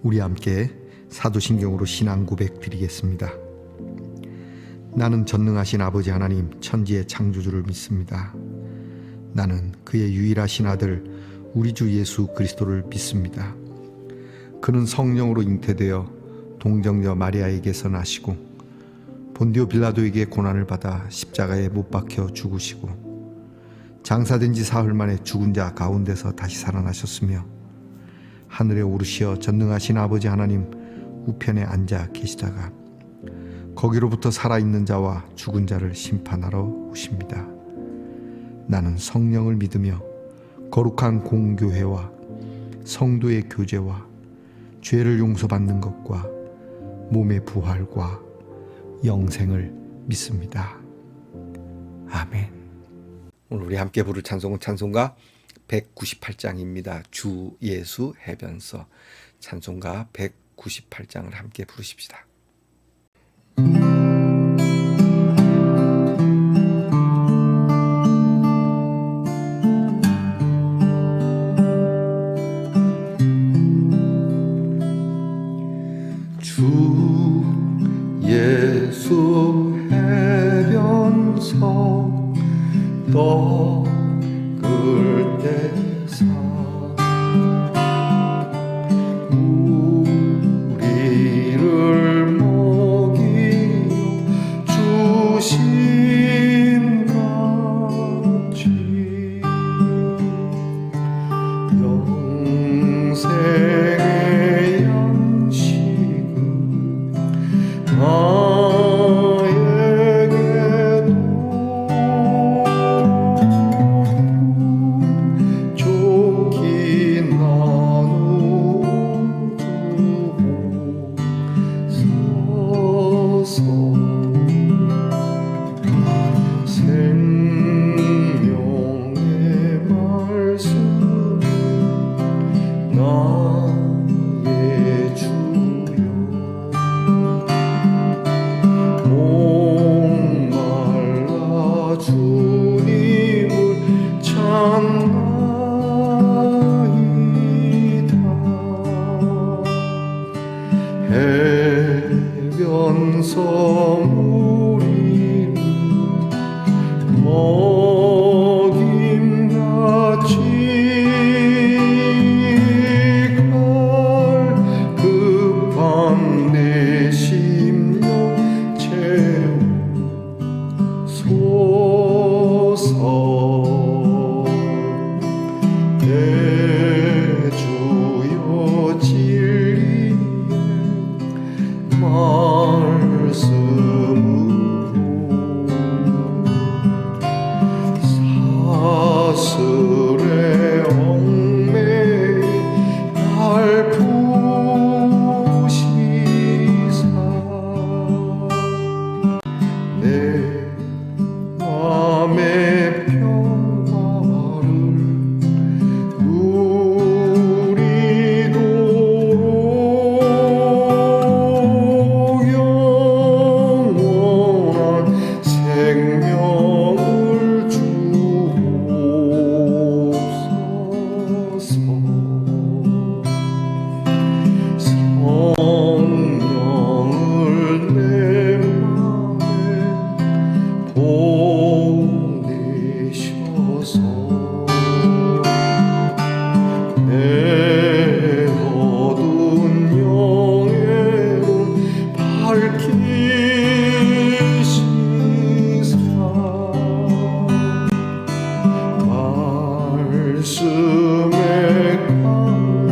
우리 함께 사도신경으로 신앙 고백 드리겠습니다. 나는 전능하신 아버지 하나님 천지의 창조주를 믿습니다. 나는 그의 유일하신 아들 우리 주 예수 그리스도를 믿습니다. 그는 성령으로 잉태되어 동정녀 마리아에게서 나시고 본디오 빌라도에게 고난을 받아 십자가에 못 박혀 죽으시고 장사된 지 사흘 만에 죽은 자 가운데서 다시 살아나셨으며 하늘에 오르시어 전능하신 아버지 하나님 우편에 앉아 계시다가 거기로부터 살아있는 자와 죽은 자를 심판하러 오십니다. 나는 성령을 믿으며 거룩한 공교회와 성도의 교제와 죄를 용서받는 것과 몸의 부활과 영생을 믿습니다. 아멘. 오늘 우리 함께 부를 찬송은 찬송가 198장입니다. 주 예수 해변서 찬송가 198장을 함께 부르십시다. 주 예수 해변서 떠글 때사 우리를 먹이어 주신 같이 영생의 양식은 해변서 우리는 먹임같이 갈 급한 내 심령 채우소서. 내 주여 진리의 말씀으로 사슬의 얽매여 날 푸시사 내 맘의 평화를 누리도록 영원한 생명을 주옵소서. 성령을 내 맘에 보내셔서 내 어두운 영예를 밝히시사 말씀의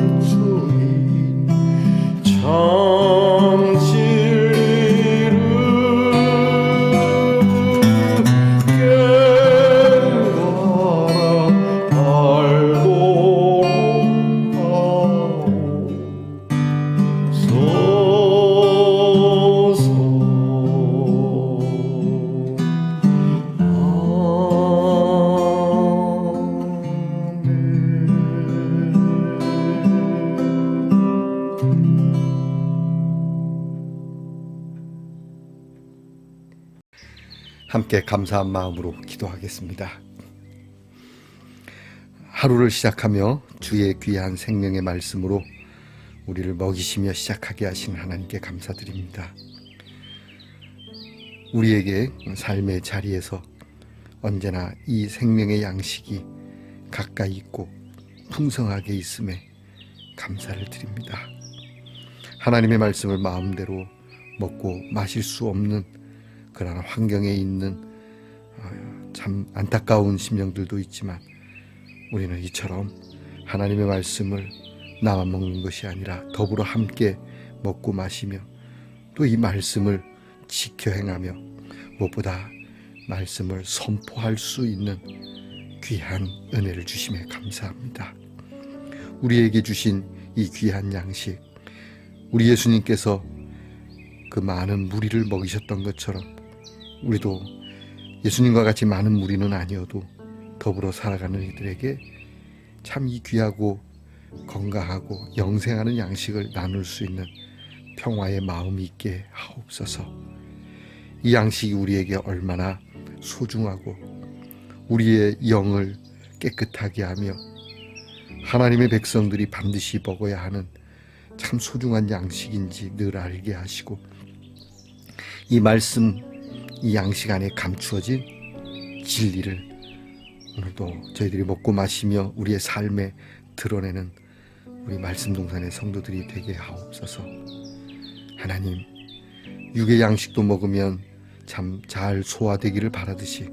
간주인 참 진리를 깨달아 알도록 하옵소서. 함께 감사한 마음으로 기도하겠습니다. 하루를 시작하며 주의 귀한 생명의 말씀으로 우리를 먹이시며 시작하게 하신 하나님께 감사드립니다. 우리에게 삶의 자리에서 언제나 이 생명의 양식이 가까이 있고 풍성하게 있음에 감사를 드립니다. 하나님의 말씀을 마음대로 먹고 마실 수 없는 그러한 환경에 있는 참 안타까운 심령들도 있지만 우리는 이처럼 하나님의 말씀을 나만 먹는 것이 아니라 더불어 함께 먹고 마시며 또 이 말씀을 지켜 행하며 무엇보다 말씀을 선포할 수 있는 귀한 은혜를 주심에 감사합니다. 우리에게 주신 이 귀한 양식, 우리 예수님께서 그 많은 무리를 먹이셨던 것처럼 우리도 예수님과 같이 많은 무리는 아니어도 더불어 살아가는 이들에게 참 이 귀하고 건강하고 영생하는 양식을 나눌 수 있는 평화의 마음이 있게 하옵소서. 이 양식이 우리에게 얼마나 소중하고 우리의 영을 깨끗하게 하며 하나님의 백성들이 반드시 먹어야 하는 참 소중한 양식인지 늘 알게 하시고 이 말씀, 이 양식 안에 감추어진 진리를 오늘도 저희들이 먹고 마시며 우리의 삶에 드러내는 우리 말씀동산의 성도들이 되게 하옵소서. 하나님, 육의 양식도 먹으면 참 잘 소화되기를 바라듯이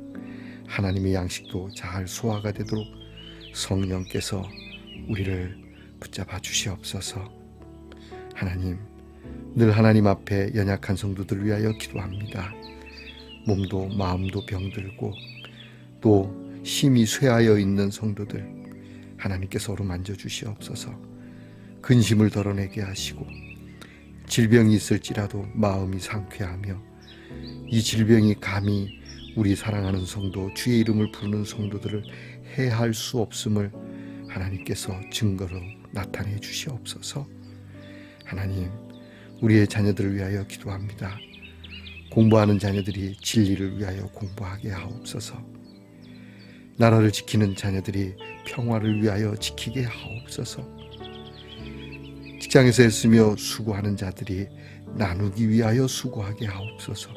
하나님의 양식도 잘 소화가 되도록 성령께서 우리를 붙잡아 주시옵소서. 하나님, 늘 하나님 앞에 연약한 성도들을 위하여 기도합니다. 몸도 마음도 병들고 또 힘이 쇠하여 있는 성도들 하나님께서 어루만져 주시옵소서. 근심을 덜어내게 하시고 질병이 있을지라도 마음이 상쾌하며 이 질병이 감히 우리 사랑하는 성도, 주의 이름을 부르는 성도들을 해할 수 없음을 하나님께서 증거로 나타내 주시옵소서. 하나님, 우리의 자녀들을 위하여 기도합니다. 공부하는 자녀들이 진리를 위하여 공부하게 하옵소서. 나라를 지키는 자녀들이 평화를 위하여 지키게 하옵소서. 직장에서 애쓰며 수고하는 자들이 나누기 위하여 수고하게 하옵소서.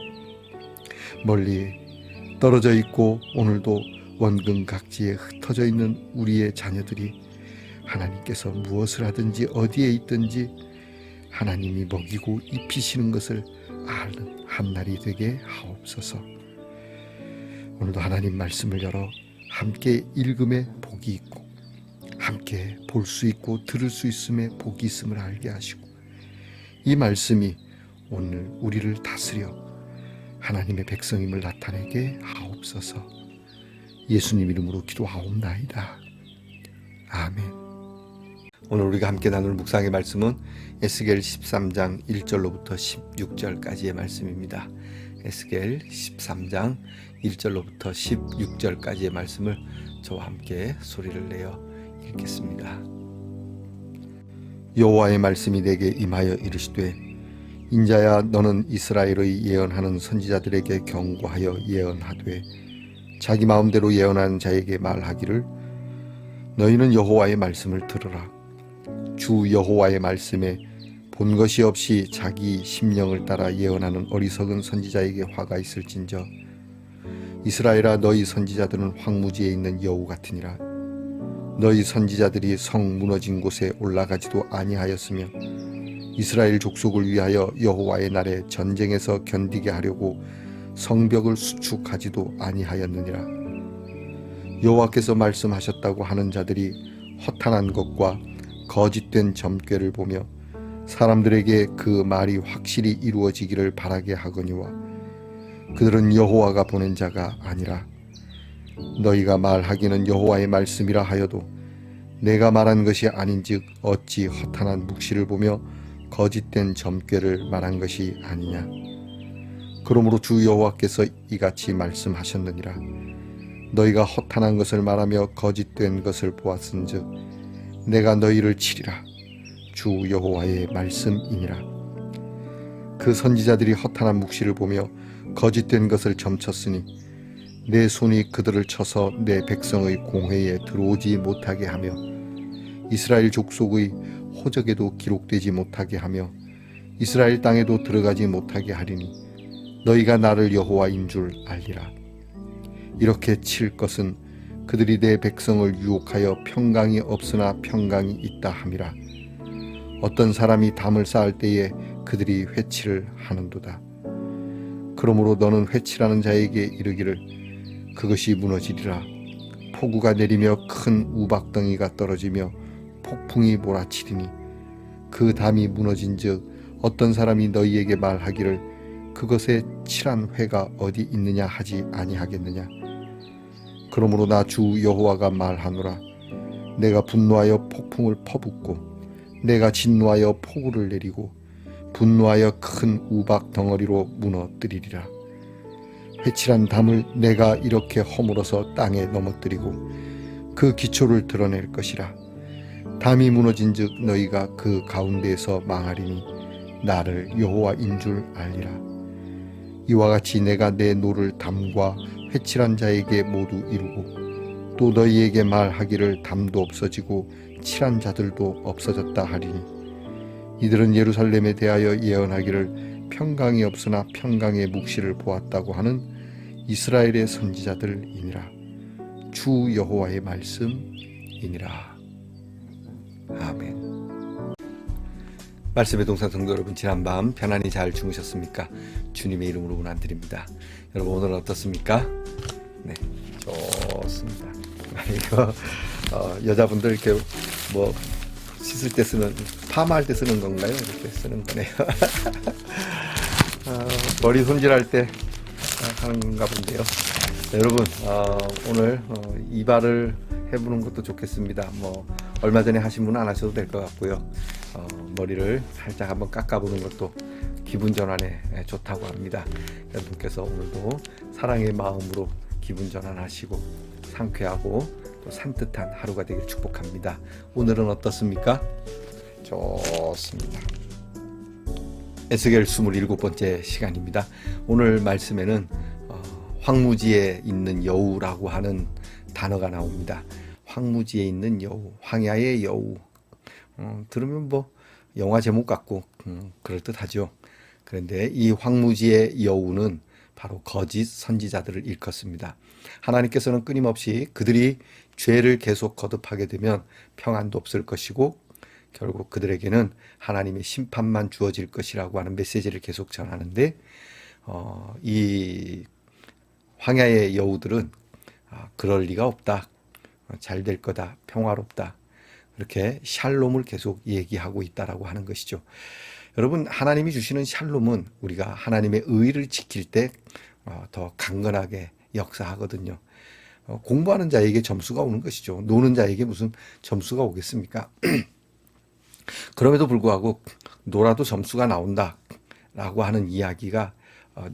멀리 떨어져 있고 오늘도 원근 각지에 흩어져 있는 우리의 자녀들이 하나님께서 무엇을 하든지 어디에 있든지 하나님이 먹이고 입히시는 것을 아는 한날이 되게 하옵소서. 오늘도 하나님 말씀을 열어 함께 읽음에 복이 있고 함께 볼 수 있고 들을 수 있음에 복이 있음을 알게 하시고 이 말씀이 오늘 우리를 다스려 하나님의 백성임을 나타내게 하옵소서. 예수님 이름으로 기도하옵나이다. 아멘. 오늘 우리가 함께 나눌 묵상의 말씀은 에스겔 13장 1절로부터 16절까지의 말씀입니다. 에스겔 13장 1절로부터 16절까지의 말씀을 저와 함께 소리를 내어 읽겠습니다. 여호와의 말씀이 내게 임하여 이르시되 인자야, 너는 이스라엘의 예언하는 선지자들에게 경고하여 예언하되 자기 마음대로 예언하는 자에게 말하기를 너희는 여호와의 말씀을 들으라. 주 여호와의 말씀에 본 것이 없이 자기 심령을 따라 예언하는 어리석은 선지자에게 화가 있을진저 이스라엘아, 너희 선지자들은 황무지에 있는 여우 같으니라. 너희 선지자들이 성 무너진 곳에 올라가지도 아니하였으며 이스라엘 족속을 위하여 여호와의 날에 전쟁에서 견디게 하려고 성벽을 수축하지도 아니하였느니라. 여호와께서 말씀하셨다고 하는 자들이 허탄한 것과 거짓된 점괘를 보며 사람들에게 그 말이 확실히 이루어지기를 바라게 하거니와 그들은 여호와가 보낸 자가 아니라 너희가 말하기는 여호와의 말씀이라 하여도 내가 말한 것이 아닌즉 어찌 허탄한 묵시를 보며 거짓된 점괘를 말한 것이 아니냐. 그러므로 주 여호와께서 이같이 말씀하셨느니라. 너희가 허탄한 것을 말하며 거짓된 것을 보았은즉 내가 너희를 치리라. 주 여호와의 말씀이니라. 그 선지자들이 허탄한 묵시를 보며 거짓된 것을 점쳤으니 내 손이 그들을 쳐서 내 백성의 공회에 들어오지 못하게 하며 이스라엘 족속의 호적에도 기록되지 못하게 하며 이스라엘 땅에도 들어가지 못하게 하리니 너희가 나를 여호와인 줄 알리라. 이렇게 칠 것은 그들이 내 백성을 유혹하여 평강이 없으나 평강이 있다 함이라. 어떤 사람이 담을 쌓을 때에 그들이 회치를 하는도다. 그러므로 너는 회치라는 자에게 이르기를 그것이 무너지리라. 폭우가 내리며 큰 우박덩이가 떨어지며 폭풍이 몰아치리니 그 담이 무너진즉 어떤 사람이 너희에게 말하기를 그것에 칠한 회가 어디 있느냐 하지 아니하겠느냐. 그러므로 나 주 여호와가 말하노라. 내가 분노하여 폭풍을 퍼붓고 내가 진노하여 폭우를 내리고 분노하여 큰 우박 덩어리로 무너뜨리리라. 회칠한 담을 내가 이렇게 허물어서 땅에 넘어뜨리고 그 기초를 드러낼 것이라. 담이 무너진즉 너희가 그 가운데에서 망하리니 나를 여호와인 줄 알리라. 이와 같이 내가 내 노를 담과 회칠한 자에게 모두 이루고 또 너희에게 말하기를 담도 없어지고 칠한 자들도 없어졌다 하리니 이들은 예루살렘에 대하여 예언하기를 평강이 없으나 평강의 묵시를 보았다고 하는 이스라엘의 선지자들이니라. 주 여호와의 말씀이니라. 아멘. 말씀의 동산 성도 여러분, 지난밤 편안히 잘 주무셨습니까? 주님의 이름으로 문안드립니다. 여러분 오늘은 어떻습니까? 네, 좋습니다. 이거 여자분들 이렇게 뭐 씻을 때 쓰는, 파마할 때 쓰는 건가요? 이렇게 쓰는 거네요. 머리 손질할 때 하는 건가 본데요. 네, 여러분 오늘 이발을 해보는 것도 좋겠습니다. 뭐 얼마 전에 하신 분은 안 하셔도 될 것 같고요. 머리를 살짝 한번 깎아보는 것도 기분 전환에 좋다고 합니다. 여러분께서 오늘도 사랑의 마음으로 기분 전환하시고 상쾌하고 또 산뜻한 하루가 되길 축복합니다. 오늘은 어떻습니까? 좋습니다. 에스겔 27번째 시간입니다. 오늘 말씀에는 황무지에 있는 여우라고 하는 단어가 나옵니다. 황무지에 있는 여우, 황야의 여우. 들으면 뭐 영화 제목 같고 그럴듯하죠. 그런데 이 황무지의 여우는 바로 거짓 선지자들을 일컫습니다. 하나님께서는 끊임없이 그들이 죄를 계속 거듭하게 되면 평안도 없을 것이고 결국 그들에게는 하나님의 심판만 주어질 것이라고 하는 메시지를 계속 전하는데 이 황야의 여우들은 그럴 리가 없다. 잘 될 거다. 평화롭다. 이렇게 샬롬을 계속 얘기하고 있다라고 하는 것이죠. 여러분, 하나님이 주시는 샬롬은 우리가 하나님의 의를 지킬 때 더 강건하게 역사하거든요. 공부하는 자에게 점수가 오는 것이죠. 노는 자에게 무슨 점수가 오겠습니까? 그럼에도 불구하고 놀아도 점수가 나온다라고 하는 이야기가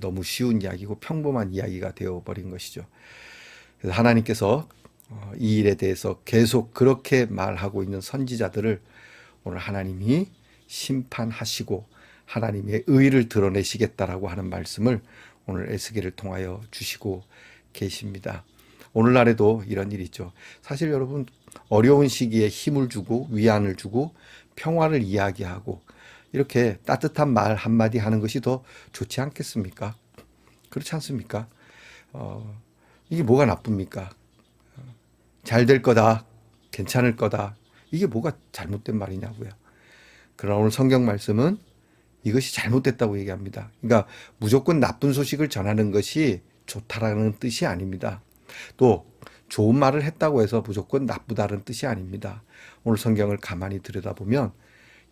너무 쉬운 이야기고 평범한 이야기가 되어버린 것이죠. 그래서 하나님께서 이 일에 대해서 계속 그렇게 말하고 있는 선지자들을 오늘 하나님이 심판하시고 하나님의 의를 드러내시겠다라고 하는 말씀을 오늘 에스겔을 통하여 주시고 계십니다. 오늘날에도 이런 일이 있죠. 사실 여러분, 어려운 시기에 힘을 주고 위안을 주고 평화를 이야기하고 이렇게 따뜻한 말 한마디 하는 것이 더 좋지 않겠습니까? 그렇지 않습니까? 이게 뭐가 나쁩니까? 잘 될 거다, 괜찮을 거다, 이게 뭐가 잘못된 말이냐고요. 그러나 오늘 성경 말씀은 이것이 잘못됐다고 얘기합니다. 그러니까 무조건 나쁜 소식을 전하는 것이 좋다라는 뜻이 아닙니다. 또 좋은 말을 했다고 해서 무조건 나쁘다는 뜻이 아닙니다. 오늘 성경을 가만히 들여다보면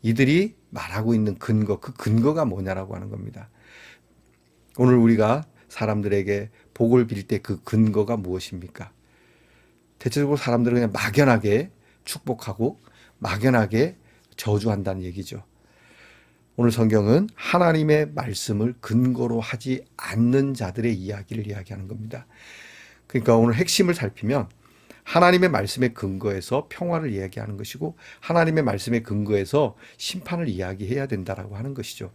이들이 말하고 있는 근거, 그 근거가 뭐냐라고 하는 겁니다. 오늘 우리가 사람들에게 복을 빌 때 그 근거가 무엇입니까? 대체적으로 사람들은 그냥 막연하게 축복하고 막연하게 저주한다는 얘기죠. 오늘 성경은 하나님의 말씀을 근거로 하지 않는 자들의 이야기를 이야기하는 겁니다. 그러니까 오늘 핵심을 살피면 하나님의 말씀의 근거에서 평화를 이야기하는 것이고 하나님의 말씀의 근거에서 심판을 이야기해야 된다라고 하는 것이죠.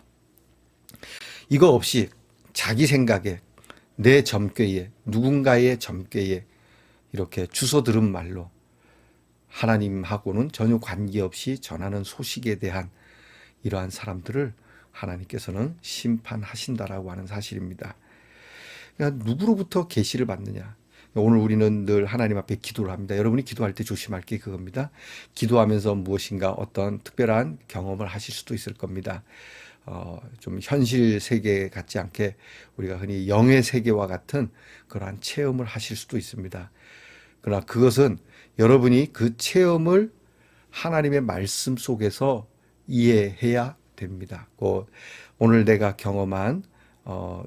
이거 없이 자기 생각에 내 점괘에 누군가의 점괘에 이렇게 주워 들은 말로 하나님하고는 전혀 관계없이 전하는 소식에 대한 이러한 사람들을 하나님께서는 심판하신다라고 하는 사실입니다. 그러니까 누구로부터 계시를 받느냐? 오늘 우리는 늘 하나님 앞에 기도를 합니다. 여러분이 기도할 때 조심할 게 그겁니다. 기도하면서 무엇인가 어떤 특별한 경험을 하실 수도 있을 겁니다. 좀 현실 세계 같지 않게 우리가 흔히 영의 세계와 같은 그러한 체험을 하실 수도 있습니다. 그러나 그것은 여러분이 그 체험을 하나님의 말씀 속에서 이해해야 됩니다. 오늘 내가 경험한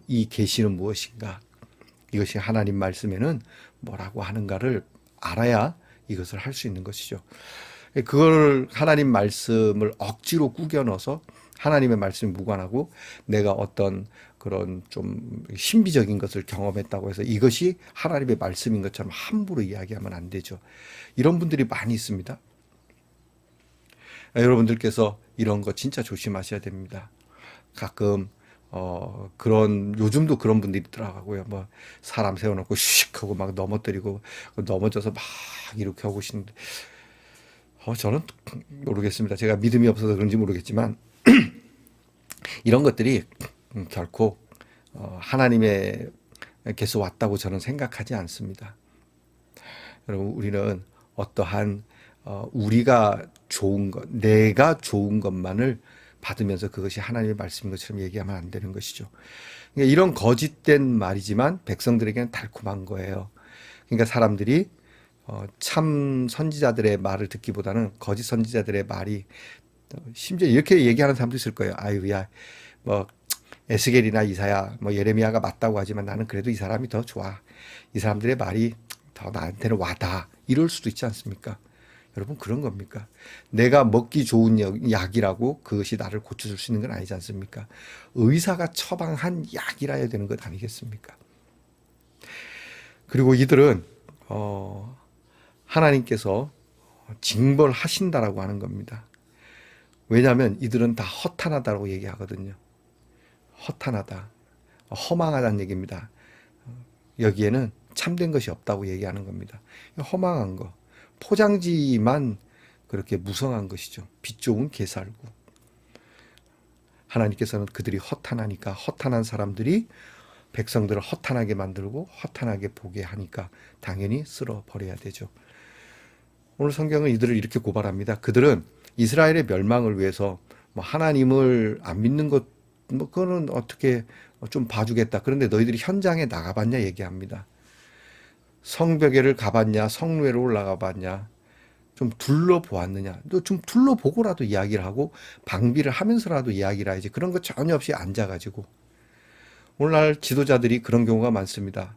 이 계시는 무엇인가? 이것이 하나님 말씀에는 뭐라고 하는가를 알아야 이것을 할 수 있는 것이죠. 그걸 하나님 말씀을 억지로 꾸겨 넣어서 하나님의 말씀이 무관하고 내가 어떤 그런 좀 신비적인 것을 경험했다고 해서 이것이 하나님의 말씀인 것처럼 함부로 이야기하면 안 되죠. 이런 분들이 많이 있습니다. 여러분들께서 이런 거 진짜 조심하셔야 됩니다. 가끔 그런 요즘도 그런 분들이 있더라고요. 뭐 사람 세워놓고 슉 하고 막 넘어뜨리고 넘어져서 막 이렇게 하고 계시는데 저는 모르겠습니다. 제가 믿음이 없어서 그런지 모르겠지만 이런 것들이 결코 하나님께서 왔다고 저는 생각하지 않습니다. 여러분 우리는 어떠한 우리가 좋은 것, 내가 좋은 것만을 받으면서 그것이 하나님의 말씀인 것처럼 얘기하면 안 되는 것이죠. 그러니까 이런 거짓된 말이지만 백성들에게는 달콤한 거예요. 그러니까 사람들이 참 선지자들의 말을 듣기보다는 거짓 선지자들의 말이 심지어 이렇게 얘기하는 사람도 있을 거예요. 아유야, 뭐 에스겔이나 이사야, 뭐 예레미야가 맞다고 하지만 나는 그래도 이 사람이 더 좋아. 이 사람들의 말이 더 나한테는 와닿아. 이럴 수도 있지 않습니까? 여러분 그런 겁니까? 내가 먹기 좋은 약이라고 그것이 나를 고쳐줄 수 있는 건 아니지 않습니까? 의사가 처방한 약이라야 되는 것 아니겠습니까? 그리고 이들은 하나님께서 징벌하신다라고 하는 겁니다. 왜냐하면 이들은 다 허탄하다고 얘기하거든요. 허탄하다, 허망하다는 얘기입니다. 여기에는 참된 것이 없다고 얘기하는 겁니다. 허망한 거, 포장지만 그렇게 무성한 것이죠. 빛 좋은 게살구. 하나님께서는 그들이 허탄하니까 허탄한 사람들이 백성들을 허탄하게 만들고 허탄하게 보게 하니까 당연히 쓸어버려야 되죠. 오늘 성경은 이들을 이렇게 고발합니다. 그들은 이스라엘의 멸망을 위해서 뭐 하나님을 안 믿는 것, 뭐 그거는 어떻게 좀 봐주겠다. 그런데 너희들이 현장에 나가봤냐 얘기합니다. 성벽에를 가봤냐, 성루에를 올라가 봤냐, 좀 둘러보았느냐, 또 좀 둘러보고라도 이야기를 하고 방비를 하면서라도 이야기를 해야지. 그런 거 전혀 없이 앉아가지고. 오늘날 지도자들이 그런 경우가 많습니다.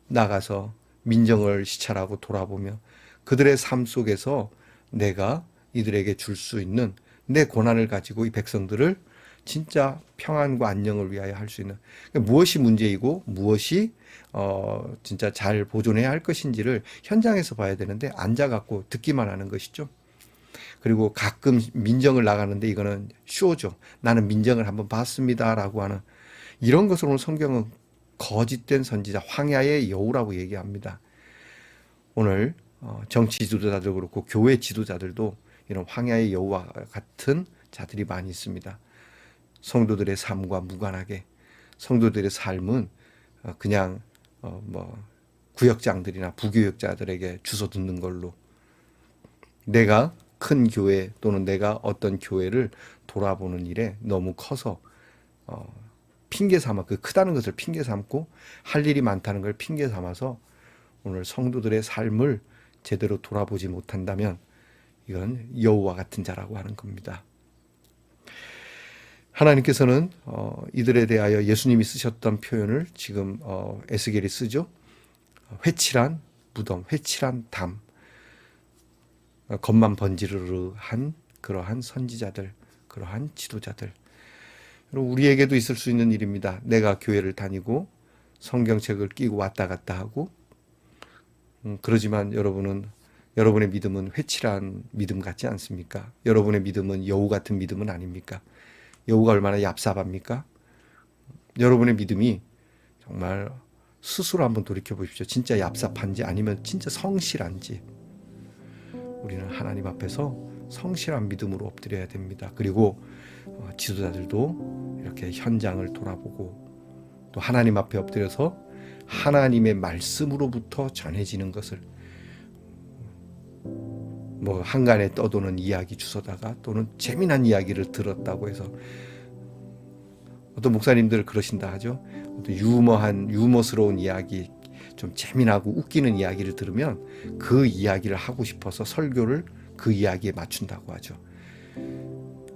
나가서 민정을 시찰하고 돌아보며 그들의 삶 속에서 내가 이들에게 줄 수 있는 내 고난을 가지고 이 백성들을 진짜 평안과 안녕을 위하여 할 수 있는, 무엇이 문제이고 무엇이 진짜 잘 보존해야 할 것인지를 현장에서 봐야 되는데 앉아갖고 듣기만 하는 것이죠. 그리고 가끔 민정을 나가는데 이거는 쇼죠. 나는 민정을 한번 봤습니다라고 하는 이런 것을 오늘 성경은 거짓된 선지자, 황야의 여우라고 얘기합니다. 오늘 정치 지도자도 그렇고 교회 지도자들도 이런 황야의 여우와 같은 자들이 많이 있습니다. 성도들의 삶과 무관하게 성도들의 삶은 그냥 뭐 구역장들이나 부교역자들에게 주워 듣는 걸로, 내가 큰 교회 또는 내가 어떤 교회를 돌아보는 일에 너무 커서 핑계 삼아, 그 크다는 것을 핑계 삼고 할 일이 많다는 걸 핑계 삼아서 오늘 성도들의 삶을 제대로 돌아보지 못한다면 이건 여우와 같은 자라고 하는 겁니다. 하나님께서는 이들에 대하여 예수님이 쓰셨던 표현을 지금 에스겔이 쓰죠. 회칠한 무덤, 회칠한 담, 겉만 번지르르한 그러한 선지자들, 그러한 지도자들. 우리에게도 있을 수 있는 일입니다. 내가 교회를 다니고 성경책을 끼고 왔다 갔다 하고 그러지만 여러분의 믿음은 회칠한 믿음 같지 않습니까? 여러분의 믿음은 여우 같은 믿음은 아닙니까? 여우가 얼마나 얍삽합니까? 여러분의 믿음이 정말 스스로 한번 돌이켜 보십시오. 진짜 얍삽한지 아니면 진짜 성실한지. 우리는 하나님 앞에서 성실한 믿음으로 엎드려야 됩니다. 그리고 지도자들도 이렇게 현장을 돌아보고 또 하나님 앞에 엎드려서 하나님의 말씀으로부터 전해지는 것을 뭐 한간에 떠도는 이야기 주워다가 또는 재미난 이야기를 들었다고 해서 어떤 목사님들 그러신다 하죠. 어떤 유머스러운 이야기, 좀 재미나고 웃기는 이야기를 들으면 그 이야기를 하고 싶어서 설교를 그 이야기에 맞춘다고 하죠.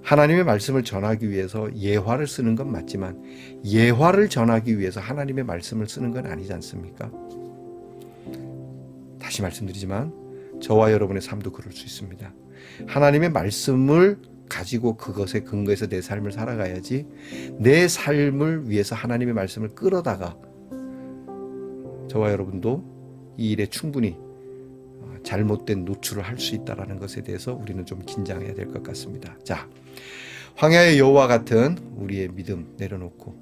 하나님의 말씀을 전하기 위해서 예화를 쓰는 건 맞지만 예화를 전하기 위해서 하나님의 말씀을 쓰는 건 아니지 않습니까? 다시 말씀드리지만 저와 여러분의 삶도 그럴 수 있습니다. 하나님의 말씀을 가지고 그것에 근거해서 내 삶을 살아가야지 내 삶을 위해서 하나님의 말씀을 끌어다가 저와 여러분도 이 일에 충분히 잘못된 노출을 할 수 있다는 것에 대해서 우리는 좀 긴장해야 될 것 같습니다. 자, 황야의 여호와 같은 우리의 믿음 내려놓고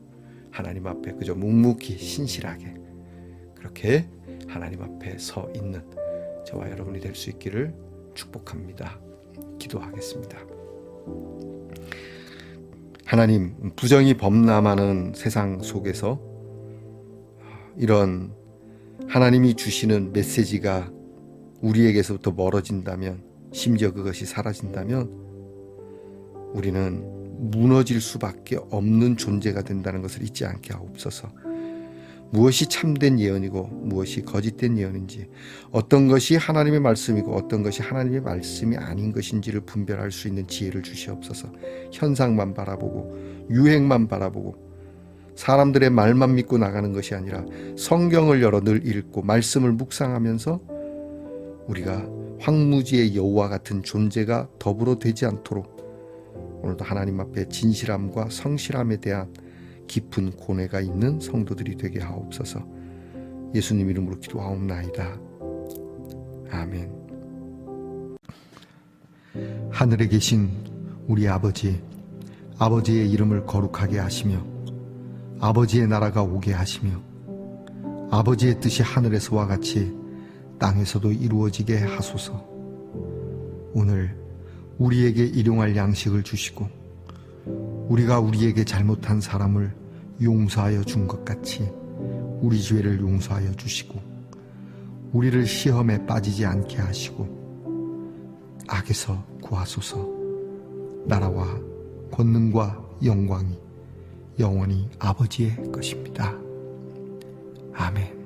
하나님 앞에 그저 묵묵히 신실하게 그렇게 하나님 앞에 서 있는 저와 여러분이 될 수 있기를 축복합니다. 기도하겠습니다. 하나님, 부정이 범람하는 세상 속에서 이런 하나님이 주시는 메시지가 우리에게서부터 멀어진다면, 심지어 그것이 사라진다면 우리는 무너질 수밖에 없는 존재가 된다는 것을 잊지 않게 하옵소서. 무엇이 참된 예언이고 무엇이 거짓된 예언인지, 어떤 것이 하나님의 말씀이고 어떤 것이 하나님의 말씀이 아닌 것인지를 분별할 수 있는 지혜를 주시옵소서. 현상만 바라보고 유행만 바라보고 사람들의 말만 믿고 나가는 것이 아니라 성경을 열어 늘 읽고 말씀을 묵상하면서 우리가 황무지의 여호와 같은 존재가 더불어 되지 않도록 오늘도 하나님 앞에 진실함과 성실함에 대한 깊은 고뇌가 있는 성도들이 되게 하옵소서. 예수님 이름으로 기도하옵나이다. 아멘. 하늘에 계신 우리 아버지의 이름을 거룩하게 하시며 아버지의 나라가 오게 하시며 아버지의 뜻이 하늘에서와 같이 땅에서도 이루어지게 하소서. 오늘 우리에게 일용할 양식을 주시고 우리가 우리에게 잘못한 사람을 용서하여 준 것 같이 우리 죄를 용서하여 주시고 우리를 시험에 빠지지 않게 하시고 악에서 구하소서. 나라와 권능과 영광이 영원히 아버지의 것입니다. 아멘.